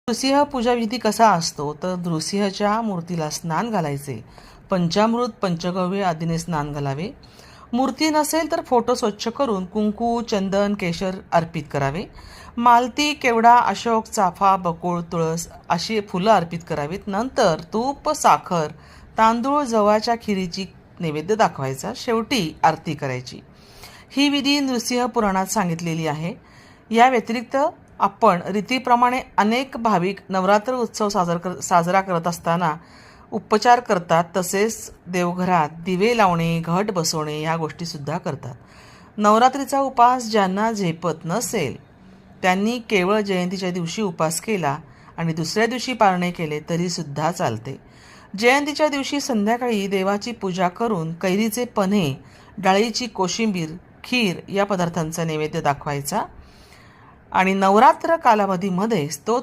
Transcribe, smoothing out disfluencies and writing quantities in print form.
नृसिंह पूजा विधी कसा असतो तर नृसिंहच्या मूर्तीला स्नान घालायचे. पंचामृत पंचगव्य आदीने स्नान घालावे. मूर्ती नसेल तर फोटो स्वच्छ करून कुंकू चंदन केशर अर्पित करावे. मालती केवडा अशोक चाफा बकुळ तुळस अशी फुलं अर्पित करावीत. नंतर तूप साखर तांदूळ जवाच्या खिरीची नैवेद्य दाखवायचा. शेवटी आरती करायची. ही विधी नृसिंह पुराणात सांगितलेली आहे. या व्यतिरिक्त आपण रीतीप्रमाणे अनेक भाविक नवरात्र उत्सव साजरा करत असताना उपचार करतात. तसेच देवघरात दिवे लावणे घट बसवणे ह्या गोष्टीसुद्धा करतात. नवरात्रीचा उपास ज्यांना झेपत नसेल त्यांनी केवळ जयंतीच्या दिवशी उपास केला आणि दुसऱ्या दिवशी पारणे केले तरीसुद्धा चालते. जयंतीच्या दिवशी संध्याकाळी देवाची पूजा करून कैरीचे पन्हे डाळीची कोशिंबीर खीर या पदार्थांचा नैवेद्य दाखवायचा आणि नवरात्र कालावधीमध्ये स्तोत्र